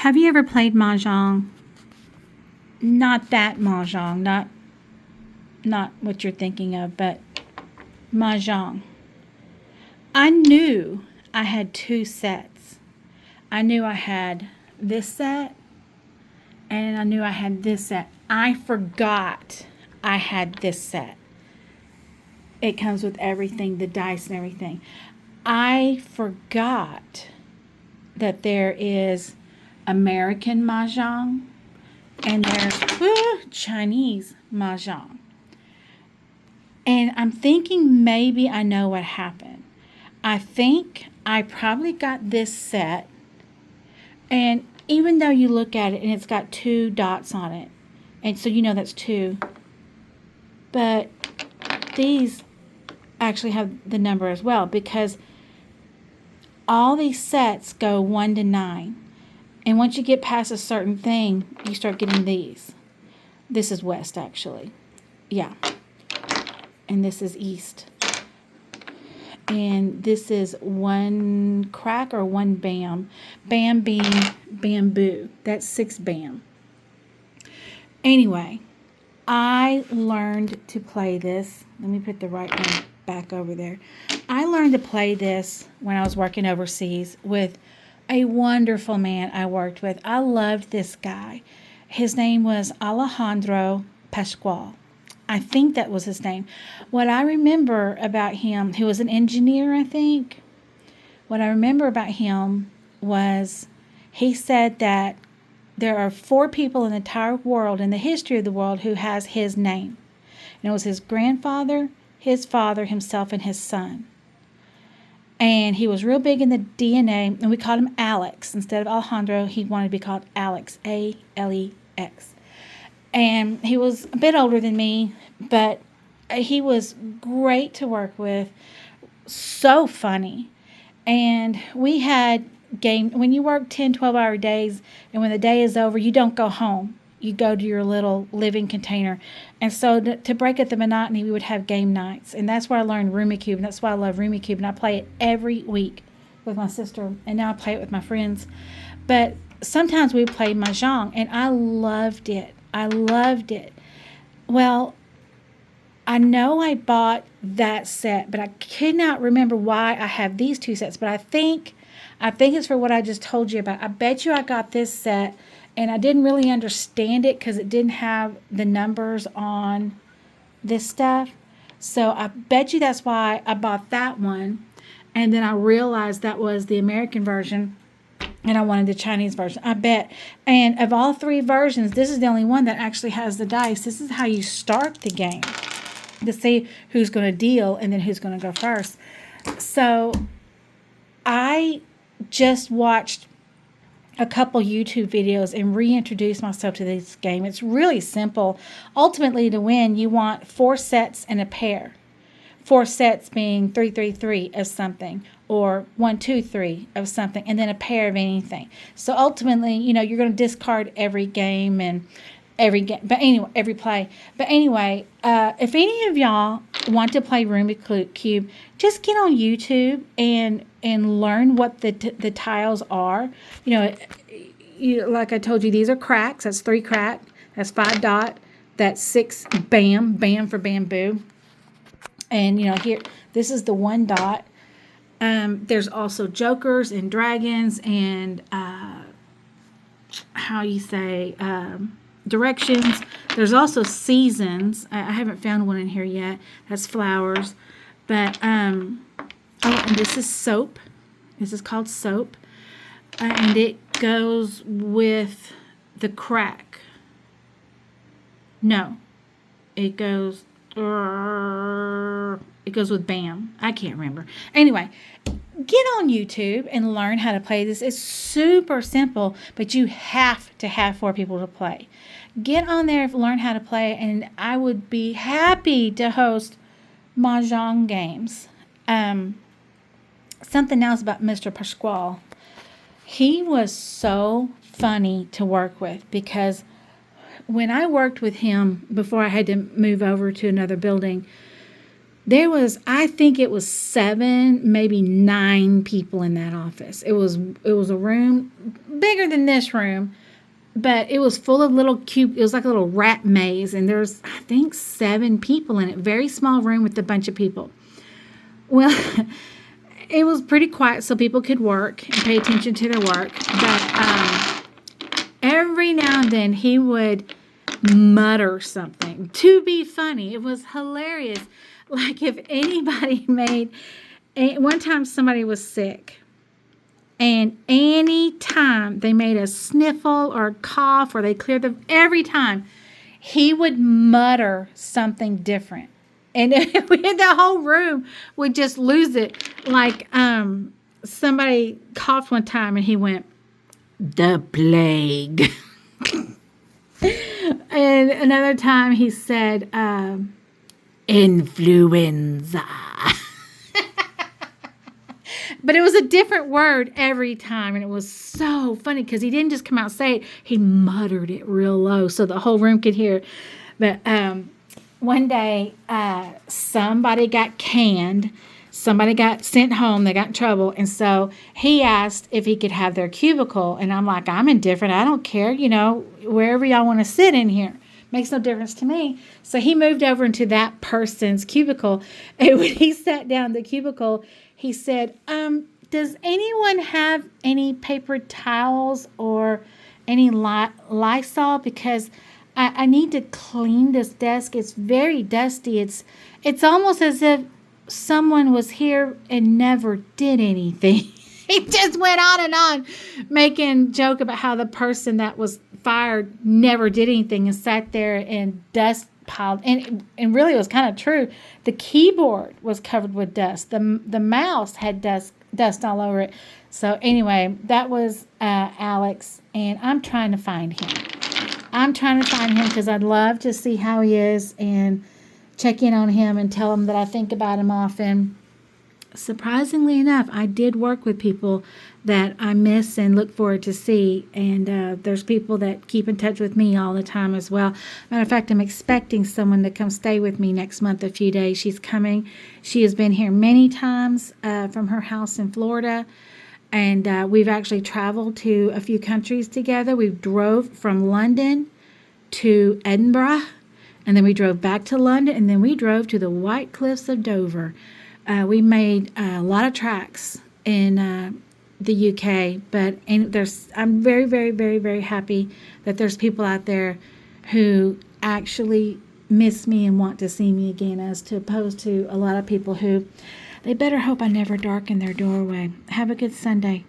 Have you ever played Mahjong? Not that Mahjong, not what you're thinking of, but Mahjong. I knew I had two sets. I knew I had this set and I knew I had this set. I forgot I had this set. It comes with everything, the dice and everything. I forgot that there is American Mahjong and there's Chinese Mahjong. And I'm thinking maybe I know what happened. I think I probably got this set, and even though you look at it and it's got 2 dots on it, and so you know that's 2, but these actually have the number as well, because all these sets go 1 to 9, and once you get past a certain thing, you start getting these. This is west, actually. Yeah. And this is east. And this is 1 crack or 1 bam. Bam being bamboo. That's 6 bam. Anyway, I learned to play this. Let me put the right one back over there. I learned to play this when I was working overseas with a wonderful man I worked with. I loved this guy. His name was Alejandro Pascual. I think that was his name. What I remember about him, he was an engineer, I think. What I remember about him was he said that there are 4 people in the entire world, in the history of the world, who has his name. And it was his grandfather, his father, himself, and his son. And he was real big in the DNA, and we called him Alex. Instead of Alejandro, he wanted to be called Alex, A-L-E-X. And he was a bit older than me, but he was great to work with, so funny. And we had when you work 10, 12-hour days, and when the day is over, you don't go home. You go to your little living container. And so to break up the monotony, we would have game nights. And that's where I learned Rummikub, and that's why I love Rummikub. And I play it every week with my sister, and now I play it with my friends. But sometimes we played Mahjong, and I loved it. I loved it. Well, I know I bought that set, but I could not remember why I have these 2 sets. But I think it's for what I just told you about. I bet you I got this set, and I didn't really understand it because it didn't have the numbers on this stuff. So I bet you that's why I bought that one. And then I realized that was the American version, and I wanted the Chinese version, I bet. And of all 3 versions, this is the only one that actually has the dice. This is how you start the game, to see who's going to deal and then who's going to go first. So I just watched a couple YouTube videos and reintroduced myself to this game. It's really simple. Ultimately, to win, you want 4 sets and a pair. 4 sets being 3, 3, 3 of something, or 1, 2, 3 of something, and then a pair of anything. So ultimately, you're going to discard every game and every game, but anyway, every play. But anyway, if any of y'all want to play Rummikub, just get on YouTube and learn what the tiles are. Like I told you, these are cracks. That's 3 crack. That's 5 dot. That's 6 bam, bam for bamboo. And here, this is the 1 dot. There's also jokers and dragons and directions. There's also seasons. I haven't found one in here yet. That's flowers. But and this is soap. This is called soap, and it goes with the crack. No, it goes with bam. I can't remember. Anyway, get on YouTube and learn how to play this. It's super simple, but you have to have 4 people to play. Get on there, learn how to play, and I would be happy to host Mahjong games. Something else about Mr. Pascual. He was so funny to work with, because when I worked with him before I had to move over to another building, there was, I think it was 7, maybe 9 people in that office. It was a room bigger than this room, but it was full of little cube. It was like a little rat maze, and there's, I think, 7 people in it. Very small room with a bunch of people. Well, it was pretty quiet so people could work and pay attention to their work. But every now and then he would mutter something to be funny. It was hilarious. Like if anybody one time somebody was sick, and any time they made a sniffle or a cough or they cleared every time he would mutter something different. And the whole room would just lose it. Like somebody coughed one time and he went, "The plague." And another time he said, "Influenza." But it was a different word every time, and it was so funny because he didn't just come out and say it. He muttered it real low so the whole room could hear it. But one day, somebody got canned. Somebody got sent home. They got in trouble. And so he asked if he could have their cubicle. And I'm like, I'm indifferent. I don't care. Wherever y'all want to sit in here. Makes no difference to me. So he moved over into that person's cubicle. And when he sat down in the cubicle, he said, does anyone have any paper towels or any Lysol? Because I need to clean this desk. It's very dusty. It's almost as if someone was here and never did anything. He just went on and on, making joke about how the person that was fired never did anything and sat there and dust piled. And really, it was kind of true. The keyboard was covered with dust. The mouse had dust all over it. So anyway, that was Alex, and I'm trying to find him. Because I'd love to see how he is and check in on him and tell him that I think about him often. Surprisingly enough, I did work with people that I miss and look forward to see. And there's people that keep in touch with me all the time as well. Matter of fact, I'm expecting someone to come stay with me next month, a few days. She's coming. She has been here many times from her house in Florida. And we've actually traveled to a few countries together. We drove from London to Edinburgh. And then we drove back to London. And then we drove to the White Cliffs of Dover. We made a lot of tracks in the UK, but I'm very, very, very, very happy that there's people out there who actually miss me and want to see me again, as opposed to a lot of people who they better hope I never darken their doorway. Have a good Sunday.